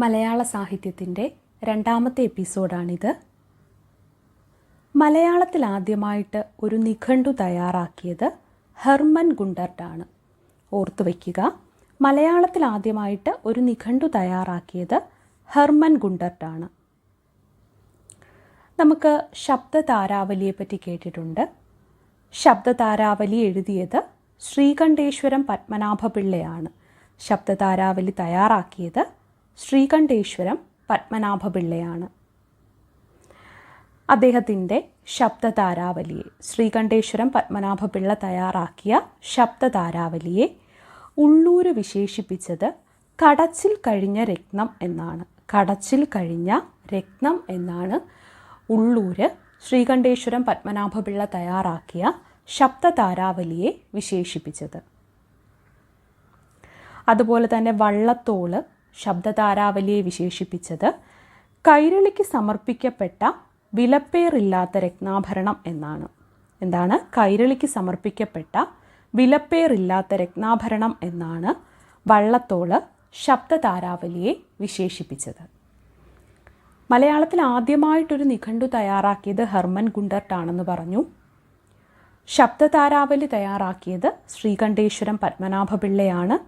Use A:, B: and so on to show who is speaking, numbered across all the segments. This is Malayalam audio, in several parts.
A: മലയാള സാഹിത്യത്തിൻ്റെ രണ്ടാമത്തെ എപ്പിസോഡാണിത്. മലയാളത്തിൽ ആദ്യമായിട്ട് ഒരു നിഘണ്ടു തയ്യാറാക്കിയത് ഹെർമൻ ഗുണ്ടർട്ടാണ്. ഓർത്തു വയ്ക്കുക, മലയാളത്തിൽ ആദ്യമായിട്ട് ഒരു നിഘണ്ടു തയ്യാറാക്കിയത് ഹെർമൻ ഗുണ്ടർട്ടാണ്. നമുക്ക് ശബ്ദതാരാവലിയെപ്പറ്റി കേട്ടിട്ടുണ്ട്. ശബ്ദതാരാവലി എഴുതിയത് ശ്രീകണ്ഠേശ്വരം പത്മനാഭപിള്ളയാണ്. ശബ്ദതാരാവലി തയ്യാറാക്കിയത് ശ്രീകണ്ഠേശ്വരം പത്മനാഭപിള്ളയാണ്. അദ്ദേഹത്തിൻ്റെ ശബ്ദതാരാവലിയെ, ശ്രീകണ്ഠേശ്വരം പത്മനാഭപിള്ള തയ്യാറാക്കിയ ശബ്ദതാരാവലിയെ ഉള്ളൂര് വിശേഷിപ്പിച്ചത് കടച്ചിൽ കഴിഞ്ഞ രത്നം എന്നാണ്. കടച്ചിൽ കഴിഞ്ഞ രത്നം എന്നാണ് ഉള്ളൂര് ശ്രീകണ്ഠേശ്വരം പത്മനാഭപിള്ള തയ്യാറാക്കിയ ശബ്ദതാരാവലിയെ വിശേഷിപ്പിച്ചത്. അതുപോലെ തന്നെ വള്ളത്തോള് ശബ്ദതാരാവലിയെ വിശേഷിപ്പിച്ചത് കൈരളിക്ക് സമർപ്പിക്കപ്പെട്ട വിലപ്പേറില്ലാത്ത രത്നാഭരണം എന്നാണ്. എന്താണ്? കൈരളിക്ക് സമർപ്പിക്കപ്പെട്ട വിലപ്പേറില്ലാത്ത രത്നാഭരണം എന്നാണ് വള്ളത്തോള് ശബ്ദതാരാവലിയെ വിശേഷിപ്പിച്ചത്. മലയാളത്തിൽ ആദ്യമായിട്ടൊരു നിഘണ്ടു തയ്യാറാക്കിയത് ഹെർമൻ ഗുണ്ടർട്ടാണെന്ന് പറഞ്ഞു. ശബ്ദതാരാവലി തയ്യാറാക്കിയത് ശ്രീകണ്ഠേശ്വരം പത്മനാഭപിള്ളയാണ്.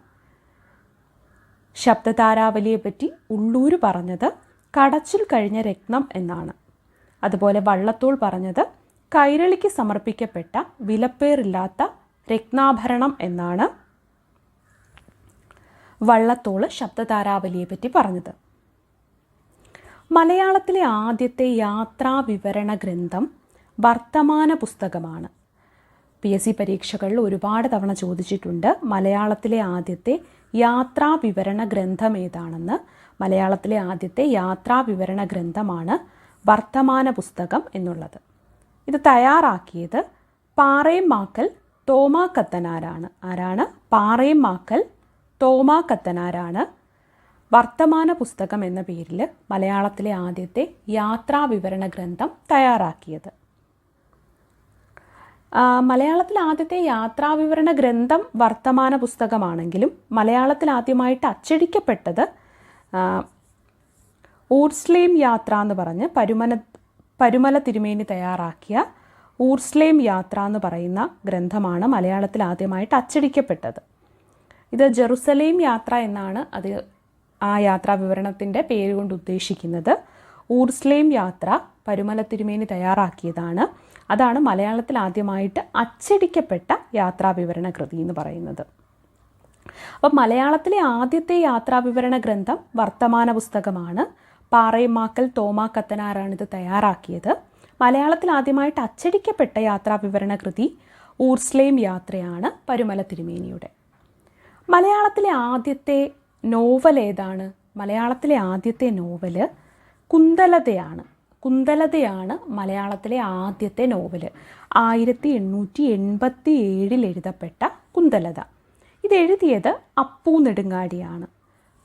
A: ശബ്ദതാരാവലിയെപ്പറ്റി ഉള്ളൂര് പറഞ്ഞത് കടച്ചിൽ കഴിഞ്ഞ രത്നം എന്നാണ്. അതുപോലെ വള്ളത്തോൾ പറഞ്ഞത് കൈരളിക്ക് സമർപ്പിക്കപ്പെട്ട വിലപ്പേറില്ലാത്ത രത്നാഭരണം എന്നാണ് വള്ളത്തോൾ ശബ്ദതാരാവലിയെപ്പറ്റി പറഞ്ഞത്. മലയാളത്തിലെ ആദ്യത്തെ യാത്രാ വിവരണ ഗ്രന്ഥം വർത്തമാന പുസ്തകമാണ്. PSC പരീക്ഷകളിൽ ഒരുപാട് തവണ ചോദിച്ചിട്ടുണ്ട് മലയാളത്തിലെ ആദ്യത്തെ യാത്രാ വിവരണ ഗ്രന്ഥം ഏതാണെന്ന്. മലയാളത്തിലെ ആദ്യത്തെ യാത്രാ വിവരണ ഗ്രന്ഥമാണ് വർത്തമാന പുസ്തകം എന്നുള്ളത്. ഇത് തയ്യാറാക്കിയത് പാറേമാക്കൽ തോമാ കത്തനാരാണ്. ആരാണ്? പാറേമാക്കൽ തോമാ കത്തനാരാണ് വർത്തമാന പുസ്തകം എന്ന പേരിൽ മലയാളത്തിലെ ആദ്യത്തെ യാത്രാ വിവരണ ഗ്രന്ഥം തയ്യാറാക്കിയത്. മലയാളത്തിൽ ആദ്യത്തെ യാത്രാവിവരണ ഗ്രന്ഥം വർത്തമാന പുസ്തകമാണെങ്കിലും മലയാളത്തിൽ ആദ്യമായിട്ട് അച്ചടിക്കപ്പെട്ടത് ഊർസ്ലേം യാത്ര എന്ന് പറഞ്ഞ് പരുമല തിരുമേനി തയ്യാറാക്കിയ ഊർസ്ലേം യാത്ര എന്ന് പറയുന്ന ഗ്രന്ഥമാണ് മലയാളത്തിൽ ആദ്യമായിട്ട് അച്ചടിക്കപ്പെട്ടത്. ഇത് ജെറുസലേം യാത്ര എന്നാണ് ആ യാത്രാവിവരണത്തിൻ്റെ പേര് കൊണ്ട് ഉദ്ദേശിക്കുന്നത്. ഊർസ്ലേം യാത്ര പരുമല തിരുമേനി തയ്യാറാക്കിയതാണ്. അതാണ് മലയാളത്തിൽ ആദ്യമായിട്ട് അച്ചടിക്കപ്പെട്ട യാത്രാവിവരണ കൃതി എന്ന് പറയുന്നത്. അപ്പം മലയാളത്തിലെ ആദ്യത്തെ യാത്രാവിവരണ ഗ്രന്ഥം വർത്തമാന പുസ്തകമാണ്. പാറേമാക്കൽ തോമാ കത്തനാരാണ് ഇത് തയ്യാറാക്കിയത്. മലയാളത്തിൽ ആദ്യമായിട്ട് അച്ചടിക്കപ്പെട്ട യാത്രാവിവരണ കൃതി ഊർസ്ലേം യാത്രയാണ് പരുമല തിരുമേനിയുടെ. മലയാളത്തിലെ ആദ്യത്തെ നോവൽ ഏതാണ്? മലയാളത്തിലെ ആദ്യത്തെ നോവല് കുന്തലതയാണ്. കുന്തലതയാണ് മലയാളത്തിലെ ആദ്യത്തെ നോവല്. 1887 എഴുതപ്പെട്ട കുന്തലത. ഇതെഴുതിയത് അപ്പു നെടുങ്ങാടിയാണ്.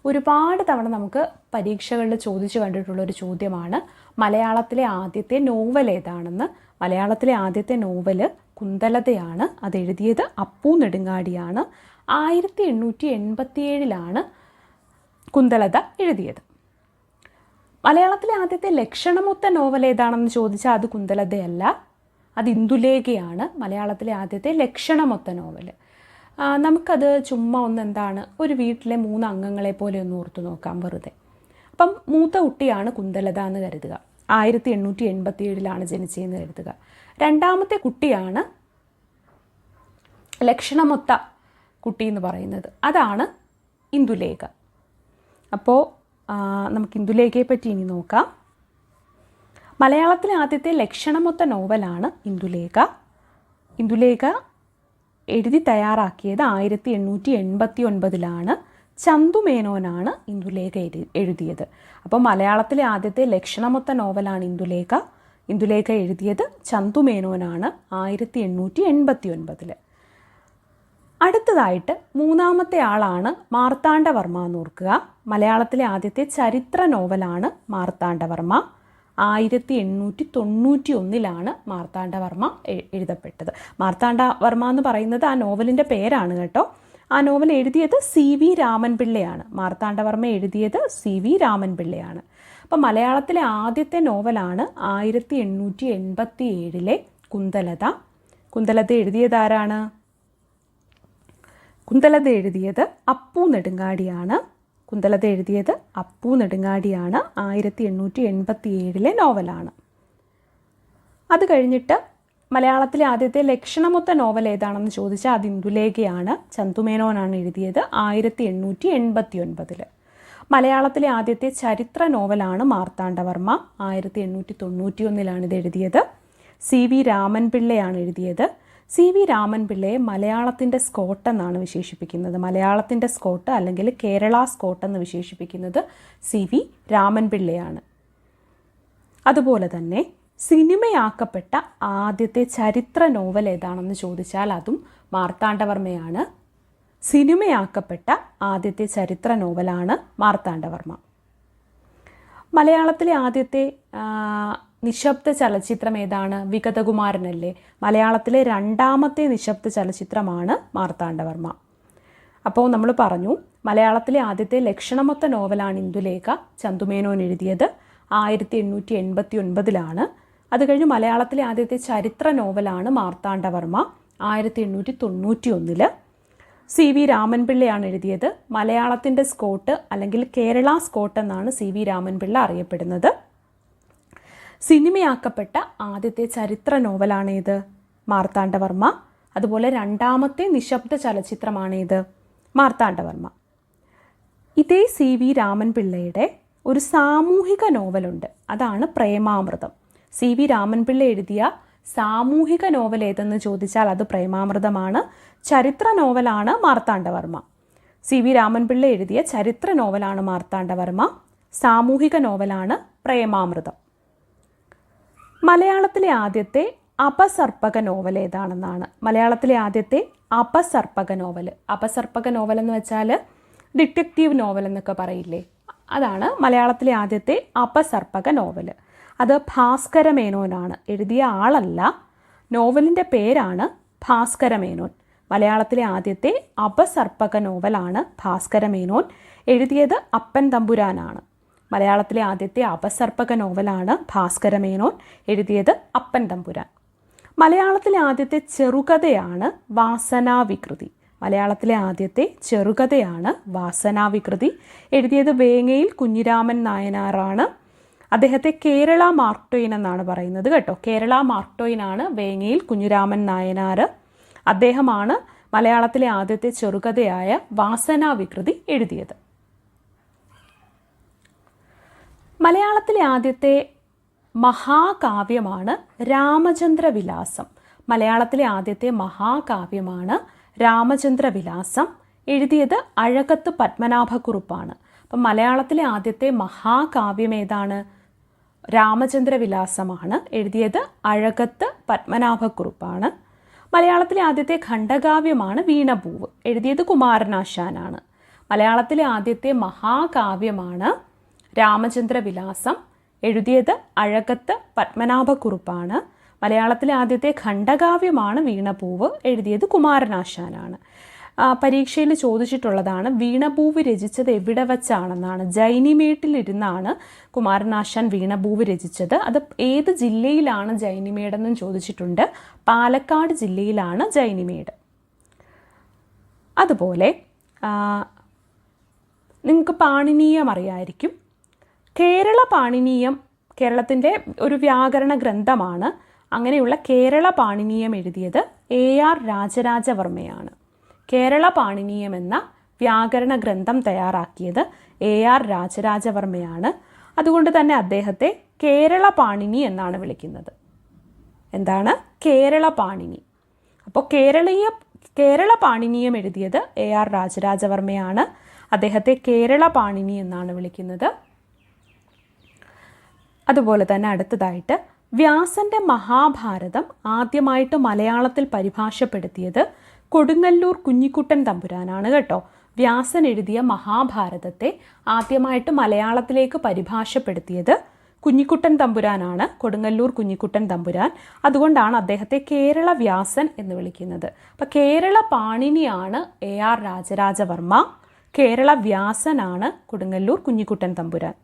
A: ഒരുപാട് തവണ നമുക്ക് പരീക്ഷകളിൽ ചോദിച്ചു കണ്ടിട്ടുള്ളൊരു ചോദ്യമാണ് മലയാളത്തിലെ ആദ്യത്തെ നോവൽ ഏതാണെന്ന്. മലയാളത്തിലെ ആദ്യത്തെ നോവല് കുന്തലതയാണ്. അതെഴുതിയത് അപ്പു നെടുങ്ങാടിയാണ്. 1887 കുന്തലത എഴുതിയത്. മലയാളത്തിലെ ആദ്യത്തെ ലക്ഷണമൊത്ത നോവൽ ഏതാണെന്ന് ചോദിച്ചാൽ അത് കുന്തലതയല്ല, അത് ഇന്ദുലേഖയാണ്. മലയാളത്തിലെ ആദ്യത്തെ ലക്ഷണമൊത്ത നോവൽ. നമുക്കത് ചുമ്മാ എന്താണ്, ഒരു വീട്ടിലെ 3 അംഗങ്ങളെ പോലെ ഒന്ന് ഓർത്തു നോക്കാം വെറുതെ. അപ്പം മൂത്ത കുട്ടിയാണ് കുന്തലത എന്ന് കരുതുക. 1887 ജനിച്ചതെന്ന് കരുതുക. രണ്ടാമത്തെ കുട്ടിയാണ് ലക്ഷണമൊത്ത കുട്ടി എന്ന് പറയുന്നത്. അതാണ് ഇന്ദുലേഖ. അപ്പോൾ നമുക്ക് ഇന്ദുലേഖയെ പറ്റി ഇനി നോക്കാം. മലയാളത്തിലെ ആദ്യത്തെ ലക്ഷണമൊത്ത നോവലാണ് ഇന്ദുലേഖ. ഇന്ദുലേഖ എഴുതി തയ്യാറാക്കിയത് 1889 ചന്തുമേനോനാണ് ഇന്ദുലേഖ എഴുതിയത്. അപ്പോൾ മലയാളത്തിലെ ആദ്യത്തെ ലക്ഷണമൊത്ത നോവലാണ് ഇന്ദുലേഖ. ഇന്ദുലേഖ എഴുതിയത് ചന്തുമേനോനാണ് 1889. അടുത്തതായിട്ട് മൂന്നാമത്തെ ആളാണ് മാർത്താണ്ഡവർമ്മ എന്ന് ഓർക്കുക. മലയാളത്തിലെ ആദ്യത്തെ ചരിത്ര നോവലാണ് മാർത്താണ്ഡവർമ്മ. 1891 മാർത്താണ്ഡവർമ്മ എഴുതപ്പെട്ടത്. മാർത്താണ്ഡവർമ്മ എന്ന് പറയുന്നത് ആ നോവലിൻ്റെ പേരാണ് കേട്ടോ. ആ നോവൽ എഴുതിയത് CV രാമൻപിള്ളയാണ്. മാർത്താണ്ഡവർമ്മ എഴുതിയത് CV രാമൻപിള്ളയാണ്. അപ്പം മലയാളത്തിലെ ആദ്യത്തെ നോവലാണ് 1887 കുന്തലത. കുന്തലത എഴുതിയതാരാണ്? കുന്തലത എഴുതിയത് അപ്പു നെടുങ്ങാടിയാണ്. കുന്തലത എഴുതിയത് അപ്പു നെടുങ്ങാടിയാണ്. 1887 നോവലാണ്. അത് കഴിഞ്ഞിട്ട് മലയാളത്തിലെ ആദ്യത്തെ ലക്ഷണമൊത്ത നോവൽ ഏതാണെന്ന് ചോദിച്ചാൽ അത് ഇന്ദുലേഖയാണ്. ചന്തുമേനോനാണ് എഴുതിയത് 1889. മലയാളത്തിലെ ആദ്യത്തെ ചരിത്ര നോവലാണ് മാർത്താണ്ഡവർമ്മ. 1891 ഇത് എഴുതിയത്. CV രാമൻപിള്ളയാണ് എഴുതിയത്. CV രാമൻപിള്ളയെ മലയാളത്തിൻ്റെ സ്കോട്ട് എന്നാണ് വിശേഷിപ്പിക്കുന്നത്. മലയാളത്തിൻ്റെ സ്കോട്ട് അല്ലെങ്കിൽ കേരള സ്കോട്ട് എന്ന് വിശേഷിപ്പിക്കുന്നത് CV രാമൻപിള്ളയാണ്. അതുപോലെ തന്നെ സിനിമയാക്കപ്പെട്ട ആദ്യത്തെ ചരിത്ര നോവൽ ഏതാണെന്ന് ചോദിച്ചാൽ അതും മാർത്താണ്ഡവർമ്മയാണ്. സിനിമയാക്കപ്പെട്ട ആദ്യത്തെ ചരിത്ര നോവലാണ് മാർത്താണ്ഡവർമ്മ. മലയാളത്തിലെ ആദ്യത്തെ നിശബ്ദ ചലച്ചിത്രം ഏതാണ്? വിഗതകുമാരനല്ലേ. മലയാളത്തിലെ രണ്ടാമത്തെ നിശബ്ദ ചലച്ചിത്രമാണ് മാർത്താണ്ഡവർമ്മ. അപ്പോൾ നമ്മൾ പറഞ്ഞു മലയാളത്തിലെ ആദ്യത്തെ ലക്ഷണമൊത്ത നോവലാണ് ഇന്ദുലേഖ. ചന്തുമേനോൻ എഴുതിയത് 1889. അത് കഴിഞ്ഞ് മലയാളത്തിലെ ആദ്യത്തെ ചരിത്ര നോവലാണ് മാർത്താണ്ഡവർമ്മ 1891. CV രാമൻപിള്ളയാണ് എഴുതിയത്. മലയാളത്തിൻ്റെ സ്കോട്ട് അല്ലെങ്കിൽ കേരള സ്കോട്ട് എന്നാണ് CV രാമൻപിള്ള അറിയപ്പെടുന്നത്. സിനിമയാക്കപ്പെട്ട ആദ്യത്തെ ചരിത്ര നോവലാണേത്? മാർത്താണ്ഡവർമ്മ. അതുപോലെ രണ്ടാമത്തെ നിശബ്ദ ചലച്ചിത്രമാണേത്? മാർത്താണ്ഡവർമ്മ. ഇതേ CV രാമൻപിള്ളയുടെ ഒരു സാമൂഹിക നോവലുണ്ട്, അതാണ് പ്രേമാമൃതം. CV രാമൻപിള്ള എഴുതിയ സാമൂഹിക നോവൽ ഏതെന്ന് ചോദിച്ചാൽ അത് പ്രേമാമൃതമാണ്. ചരിത്ര നോവലാണ് മാർത്താണ്ഡവർമ്മ. CV രാമൻപിള്ള എഴുതിയ ചരിത്ര നോവലാണ് മാർത്താണ്ഡവർമ്മ. സാമൂഹിക നോവലാണ് പ്രേമാമൃതം. മലയാളത്തിലെ ആദ്യത്തെ അപസർപ്പക നോവൽ ഏതാണെന്നാണ്. മലയാളത്തിലെ ആദ്യത്തെ അപസർപ്പക നോവൽ. അപസർപ്പക നോവൽ എന്ന് വെച്ചാൽ ഡിറ്റക്റ്റീവ് നോവൽ എന്നൊക്കെ പറയില്ലേ, അതാണ് മലയാളത്തിലെ ആദ്യത്തെ അപസർപ്പക നോവൽ. അത് ഭാസ്കരമേനോനാണ്. എഴുതിയ ആളല്ല, നോവലിൻ്റെ പേരാണ് ഭാസ്കരമേനോൻ. മലയാളത്തിലെ ആദ്യത്തെ അപസർപ്പക നോവലാണ് ഭാസ്കരമേനോൻ. എഴുതിയത് അപ്പൻ തമ്പുരാനാണ്. മലയാളത്തിലെ ആദ്യത്തെ അപസർപ്പക നോവലാണ് ഭാസ്കരമേനോൻ. എഴുതിയത് അപ്പൻ തമ്പുരാൻ. മലയാളത്തിലെ ആദ്യത്തെ ചെറുകഥയാണ് വാസനാവികൃതി. മലയാളത്തിലെ ആദ്യത്തെ ചെറുകഥയാണ് വാസനാവികൃതി. എഴുതിയത് വേങ്ങയിൽ കുഞ്ഞിരാമൻ നായനാറാണ്. അദ്ദേഹത്തെ കേരള മാർക്ക് ട്വെയിൻ എന്നാണ് പറയുന്നത് കേട്ടോ. കേരള മാർക്ക് ട്വെയിനാണ് വേങ്ങയിൽ കുഞ്ഞിരാമൻ നായനാർ. അദ്ദേഹമാണ് മലയാളത്തിലെ ആദ്യത്തെ ചെറുകഥയായ വാസനാവികൃതി എഴുതിയത്. മലയാളത്തിലെ ആദ്യത്തെ മഹാകാവ്യമാണ് രാമചന്ദ്രവിലാസം. മലയാളത്തിലെ ആദ്യത്തെ മഹാകാവ്യമാണ് രാമചന്ദ്രവിലാസം. എഴുതിയത് അഴകത്ത് പത്മനാഭക്കുറുപ്പാണ്. അപ്പം മലയാളത്തിലെ ആദ്യത്തെ മഹാകാവ്യം ഏതാണ്? രാമചന്ദ്രവിലാസമാണ്. എഴുതിയത് അഴകത്ത് പത്മനാഭക്കുറുപ്പാണ്. മലയാളത്തിലെ ആദ്യത്തെ ഖണ്ഡകാവ്യമാണ് വീണപൂവ്. എഴുതിയത് കുമാരനാശാനാണ്. മലയാളത്തിലെ ആദ്യത്തെ മഹാകാവ്യമാണ് രാമചന്ദ്രവിലാസം. എഴുതിയത് അഴകത്ത് പത്മനാഭക്കുറുപ്പാണ്. മലയാളത്തിലെ ആദ്യത്തെ ഖണ്ഡകാവ്യമാണ് വീണപൂവ്. എഴുതിയത് കുമാരനാശാനാണ്. പരീക്ഷയിൽ ചോദിച്ചിട്ടുള്ളതാണ് വീണപൂവ് രചിച്ചത് എവിടെ വച്ചാണെന്നാണ്. ജൈനിമേട്ടിലിരുന്നാണ് കുമാരനാശാൻ വീണപൂവ് രചിച്ചത്. അത് ഏത് ജില്ലയിലാണ് ജൈനിമേടെന്നും ചോദിച്ചിട്ടുണ്ട്. പാലക്കാട് ജില്ലയിലാണ് ജൈനിമേട്. അതുപോലെ നിങ്ങൾക്ക് പാണിനീയം അറിയായിരിക്കും. കേരള പാണിനീയം കേരളത്തിൻ്റെ ഒരു വ്യാകരണ ഗ്രന്ഥമാണ്. അങ്ങനെയുള്ള കേരള പാണിനീയം എഴുതിയത് AR രാജരാജവർമ്മയാണ്. കേരള പാണിനീയം എന്ന വ്യാകരണ ഗ്രന്ഥം തയ്യാറാക്കിയത് AR രാജരാജവർമ്മയാണ്. അതുകൊണ്ട് തന്നെ അദ്ദേഹത്തെ കേരള പാണിനി എന്നാണ് വിളിക്കുന്നത്. എന്താണ്? കേരള പാണിനി. അപ്പോൾ കേരള പാണിനീയം എഴുതിയത് AR രാജരാജവർമ്മയാണ്. അദ്ദേഹത്തെ കേരള പാണിനി എന്നാണ് വിളിക്കുന്നത്. അതുപോലെ തന്നെ അടുത്തതായിട്ട് വ്യാസൻ്റെ മഹാഭാരതം ആദ്യമായിട്ട് മലയാളത്തിൽ പരിഭാഷപ്പെടുത്തിയത് കൊടുങ്ങല്ലൂർ കുഞ്ഞിക്കുട്ടൻ തമ്പുരാനാണ് കേട്ടോ. വ്യാസൻ എഴുതിയ മഹാഭാരതത്തെ ആദ്യമായിട്ട് മലയാളത്തിലേക്ക് പരിഭാഷപ്പെടുത്തിയത് കുഞ്ഞിക്കുട്ടൻ തമ്പുരാനാണ്, കൊടുങ്ങല്ലൂർ കുഞ്ഞിക്കുട്ടൻ തമ്പുരാൻ. അതുകൊണ്ടാണ് അദ്ദേഹത്തെ കേരള വ്യാസൻ എന്ന് വിളിക്കുന്നത്. അപ്പം കേരള പാണിനിയാണ് AR രാജരാജവർമ്മ, കേരള വ്യാസനാണ് കൊടുങ്ങല്ലൂർ കുഞ്ഞിക്കുട്ടൻ തമ്പുരാൻ.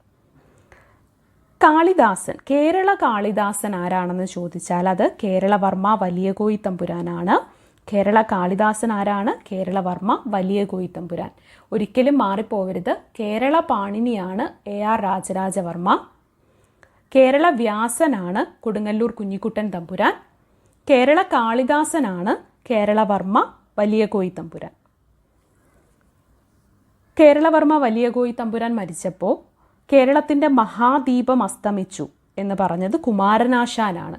A: കാളിദാസൻ, കേരള കാളിദാസൻ ആരാണെന്ന് ചോദിച്ചാൽ അത് കേരളവർമ്മ വലിയ കോയി തമ്പുരാനാണ്. കേരള കാളിദാസൻ ആരാണ്? കേരളവർമ്മ വലിയ കോയി തമ്പുരാൻ. ഒരിക്കലും മാറിപ്പോവരുത്. കേരള പാണിനിയാണ് AR രാജരാജവർമ്മ, കേരള വ്യാസനാണ് കൊടുങ്ങല്ലൂർ കുഞ്ഞിക്കുട്ടൻ തമ്പുരാൻ, കേരള കാളിദാസനാണ് കേരളവർമ്മ വലിയ കോയി തമ്പുരാൻ. കേരളവർമ്മ വലിയ കോയി തമ്പുരാൻ മരിച്ചപ്പോൾ കേരളത്തിൻ്റെ മഹാദീപം അസ്തമിച്ചു എന്ന് പറഞ്ഞത് കുമാരനാശാനാണ്.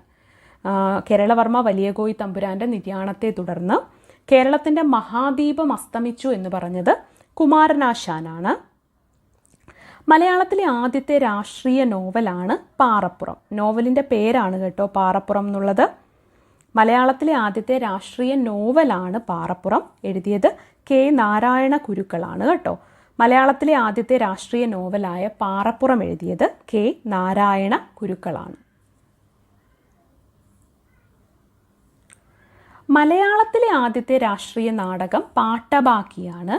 A: കേരളവർമ്മ വലിയ കോയി തമ്പുരാൻ്റെ നിര്യാണത്തെ തുടർന്ന് കേരളത്തിൻ്റെ മഹാദീപം അസ്തമിച്ചു എന്ന് പറഞ്ഞത് കുമാരനാശാനാണ്. മലയാളത്തിലെ ആദ്യത്തെ രാഷ്ട്രീയ നോവലാണ് പാറപ്പുറം. നോവലിൻ്റെ പേരാണ് കേട്ടോ പാറപ്പുറം എന്നുള്ളത്. മലയാളത്തിലെ ആദ്യത്തെ രാഷ്ട്രീയ നോവലാണ് പാറപ്പുറം. എഴുതിയത് K. നാരായണ കുരുക്കളാണ് കേട്ടോ. മലയാളത്തിലെ ആദ്യത്തെ രാഷ്ട്രീയ നോവലായ പാറപ്പുറം എഴുതിയത് K. നാരായണ കുരുക്കളാണ്. മലയാളത്തിലെ ആദ്യത്തെ രാഷ്ട്രീയ നാടകം പാട്ടബാക്കിയാണ്.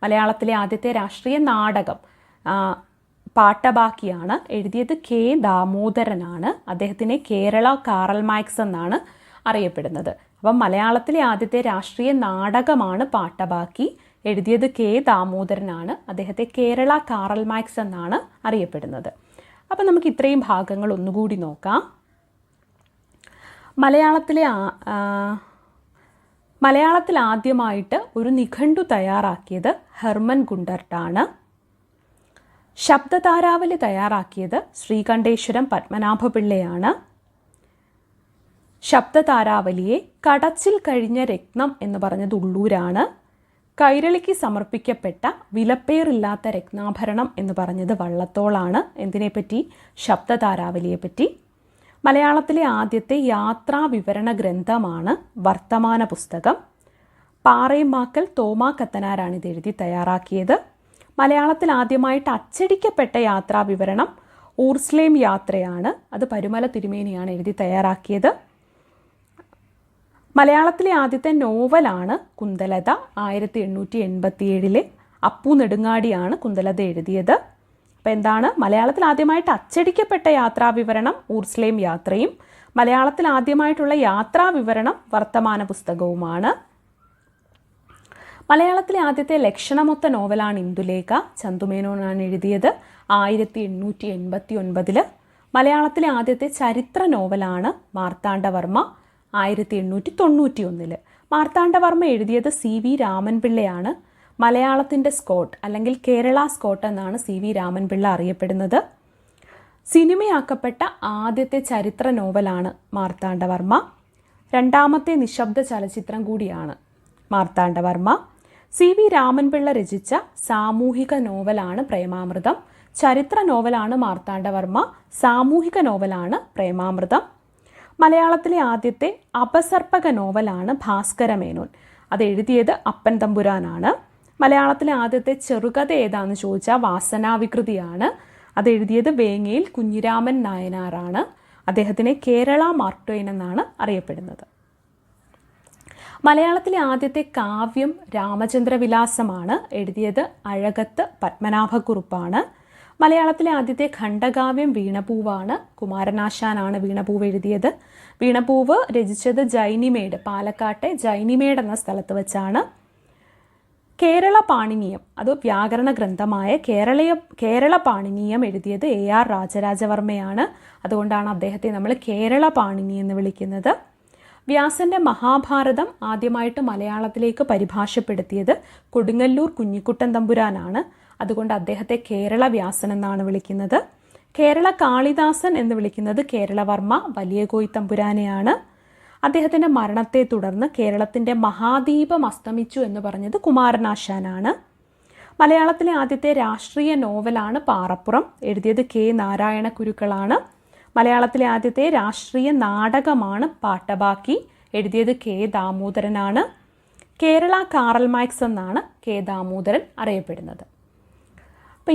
A: മലയാളത്തിലെ ആദ്യത്തെ രാഷ്ട്രീയ നാടകം പാട്ടബാക്കിയാണ്. എഴുതിയത് K. ദാമോദരനാണ്. അദ്ദേഹത്തിനെ കേരള കാറൽ മാക്സ് എന്നാണ് അറിയപ്പെടുന്നത്. അപ്പം മലയാളത്തിലെ ആദ്യത്തെ രാഷ്ട്രീയ നാടകമാണ് പാട്ടബാക്കി. എഴുതിയത് K. ദാമോദരനാണ്. അദ്ദേഹത്തെ കേരള കാറൽ മാക്സ് എന്നാണ് അറിയപ്പെടുന്നത്. അപ്പം നമുക്ക് ഇത്രയും ഭാഗങ്ങൾ ഒന്നുകൂടി നോക്കാം. മലയാളത്തിൽ ആദ്യമായിട്ട് ഒരു നിഘണ്ടു തയ്യാറാക്കിയത് ഹെർമൻ ഗുണ്ടർട്ടാണ്. ശബ്ദതാരാവലി തയ്യാറാക്കിയത് ശ്രീകണ്ഠേശ്വരം പത്മനാഭപിള്ളയാണ്. ശബ്ദതാരാവലിയെ കടച്ചിൽ കഴിഞ്ഞ രത്നം എന്ന് പറഞ്ഞത് ഉള്ളൂരാണ്. കൈരളിക്ക് സമർപ്പിക്കപ്പെട്ട വിലപ്പേറില്ലാത്ത രത്നാഭരണം എന്ന് പറഞ്ഞത് വള്ളത്തോളാണ്. എന്തിനെപ്പറ്റി? ശബ്ദതാരാവലിയെപ്പറ്റി. മലയാളത്തിലെ ആദ്യത്തെ യാത്രാ വിവരണ ഗ്രന്ഥമാണ് വർത്തമാന പുസ്തകം. പാറേമാക്കൽ തോമാ കത്തനാരാണ് ഇത് എഴുതി തയ്യാറാക്കിയത്. മലയാളത്തിൽ ആദ്യമായിട്ട് അച്ചടിക്കപ്പെട്ട യാത്രാ വിവരണം ഊർസ്ലേം യാത്രയാണ്. അത് പരുമല തിരുമേനിയാണ് എഴുതി തയ്യാറാക്കിയത്. മലയാളത്തിലെ ആദ്യത്തെ നോവലാണ് കുന്തലത. 1887 അപ്പു നെടുങ്ങാടിയാണ് കുന്തലത എഴുതിയത്. അപ്പോൾ എന്താണ്? മലയാളത്തിൽ ആദ്യമായിട്ട് അച്ചടിക്കപ്പെട്ട യാത്രാ വിവരണം ഊർസ്ലേം യാത്രയും മലയാളത്തിൽ ആദ്യമായിട്ടുള്ള യാത്രാ വിവരണം വർത്തമാന പുസ്തകവുമാണ്. മലയാളത്തിലെ ആദ്യത്തെ ലക്ഷണമൊത്ത നോവലാണ് ഇന്ദുലേഖ. ചന്തുമേനോനാണ് എഴുതിയത് 1889. മലയാളത്തിലെ ആദ്യത്തെ ചരിത്ര നോവലാണ് മാർത്താണ്ഡവർമ്മ 1891. മാർത്താണ്ഡവർമ്മ എഴുതിയത് CV രാമൻപിള്ളയാണ്. മലയാളത്തിൻ്റെ സ്കോട്ട് അല്ലെങ്കിൽ കേരള സ്കോട്ട് എന്നാണ് CV രാമൻപിള്ള അറിയപ്പെടുന്നത്. സിനിമയാക്കപ്പെട്ട ആദ്യത്തെ ചരിത്ര നോവലാണ് മാർത്താണ്ഡവർമ്മ. രണ്ടാമത്തെ നിശബ്ദ ചലച്ചിത്രം കൂടിയാണ് മാർത്താണ്ഡവർമ്മ. CV രാമൻപിള്ള രചിച്ച സാമൂഹിക നോവലാണ് പ്രേമാമൃതം. ചരിത്ര നോവലാണ് മാർത്താണ്ഡവർമ്മ, സാമൂഹിക നോവലാണ് പ്രേമാമൃതം. മലയാളത്തിലെ ആദ്യത്തെ അപസർപ്പക നോവലാണ് ഭാസ്കരമേനോൻ. അത് എഴുതിയത് അപ്പൻ തമ്പുരാനാണ്. മലയാളത്തിലെ ആദ്യത്തെ ചെറുകഥ ഏതാണെന്ന് ചോദിച്ചാൽ വാസനാവികൃതിയാണ്. അത് എഴുതിയത് വേങ്ങയിൽ കുഞ്ഞിരാമൻ നായനാറാണ്. അദ്ദേഹത്തിനെ കേരള മാർക്ക് ട്വെയിൻ എന്നാണ് അറിയപ്പെടുന്നത്. മലയാളത്തിലെ ആദ്യത്തെ കാവ്യം രാമചന്ദ്രവിലാസമാണ്. എഴുതിയത് അഴകത്ത് പത്മനാഭക്കുറുപ്പാണ്. മലയാളത്തിലെ ആദ്യത്തെ ഖണ്ഡകാവ്യം വീണപൂവാണ്. കുമാരനാശാനാണ് വീണപൂവ് എഴുതിയത്. വീണപൂവ് രചിച്ചത് ജൈനിമേട്, പാലക്കാട്ടെ ജൈനിമേട് എന്ന സ്ഥലത്ത് വെച്ചാണ്. കേരള പാണിനീയം, അത് വ്യാകരണ ഗ്രന്ഥമായ കേരള പാണിനീയം എഴുതിയത് AR രാജരാജവർമ്മയാണ്. അതുകൊണ്ടാണ് അദ്ദേഹത്തെ നമ്മൾ കേരള പാണിനി എന്ന് വിളിക്കുന്നത്. വ്യാസന്റെ മഹാഭാരതം ആദ്യമായിട്ട് മലയാളത്തിലേക്ക് പരിഭാഷപ്പെടുത്തിയത് കൊടുങ്ങല്ലൂർ കുഞ്ഞിക്കുട്ടൻ തമ്പുരാനാണ്. അതുകൊണ്ട് അദ്ദേഹത്തെ കേരള വ്യാസൻ എന്നാണ് വിളിക്കുന്നത്. കേരള കാളിദാസൻ എന്ന് വിളിക്കുന്നത് കേരളവർമ്മ വലിയ കോയി തമ്പുരാനെയാണ്. അദ്ദേഹത്തിൻ്റെ മരണത്തെ തുടർന്ന് കേരളത്തിൻ്റെ മഹാദീപം അസ്തമിച്ചു എന്ന് പറഞ്ഞത് കുമാരനാശാനാണ്. മലയാളത്തിലെ ആദ്യത്തെ രാഷ്ട്രീയ നോവലാണ് പാറപ്പുറം. എഴുതിയത് K. നാരായണ കുരുക്കളാണ്. മലയാളത്തിലെ ആദ്യത്തെ രാഷ്ട്രീയ നാടകമാണ് പാട്ടബാക്കി. എഴുതിയത് K. ദാമോദരനാണ്. കേരള കാറൽ മാക്സ് എന്നാണ് K. ദാമോദരൻ അറിയപ്പെടുന്നത്. അപ്പോൾ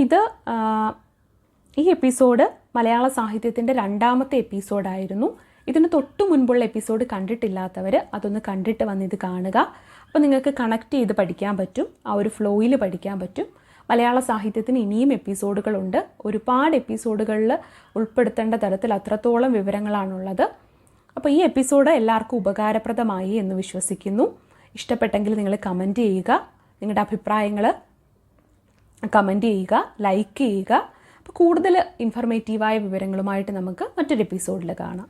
A: ഈ എപ്പിസോഡ് മലയാള സാഹിത്യത്തിൻ്റെ 2ാമത്തെ എപ്പിസോഡായിരുന്നു. ഇതിന് തൊട്ടു മുൻപുള്ള എപ്പിസോഡ് കണ്ടിട്ടില്ലാത്തവർ അതൊന്ന് കണ്ടിട്ട് വന്നിത് കാണുക. അപ്പോൾ നിങ്ങൾക്ക് കണക്ട് ചെയ്ത് പഠിക്കാൻ പറ്റും, ആ ഒരു ഫ്ലോയിൽ പഠിക്കാൻ പറ്റും. മലയാള സാഹിത്യത്തിന് ഇനിയും എപ്പിസോഡുകളുണ്ട്. ഒരുപാട് എപ്പിസോഡുകളിൽ ഉൾപ്പെടുത്തേണ്ട തരത്തിൽ അത്രത്തോളം വിവരങ്ങളാണുള്ളത്. അപ്പോൾ ഈ എപ്പിസോഡ് എല്ലാവർക്കും ഉപകാരപ്രദമായി എന്ന് വിശ്വസിക്കുന്നു. ഇഷ്ടപ്പെട്ടെങ്കിൽ നിങ്ങൾ കമൻറ്റ് ചെയ്യുക, നിങ്ങളുടെ അഭിപ്രായങ്ങൾ കമൻറ്റ് ചെയ്യുക, ലൈക്ക് ചെയ്യുക. അപ്പോൾ കൂടുതൽ ഇൻഫർമേറ്റീവായ വിവരങ്ങളുമായിട്ട് നമുക്ക് മറ്റൊരു എപ്പിസോഡിൽ കാണാം.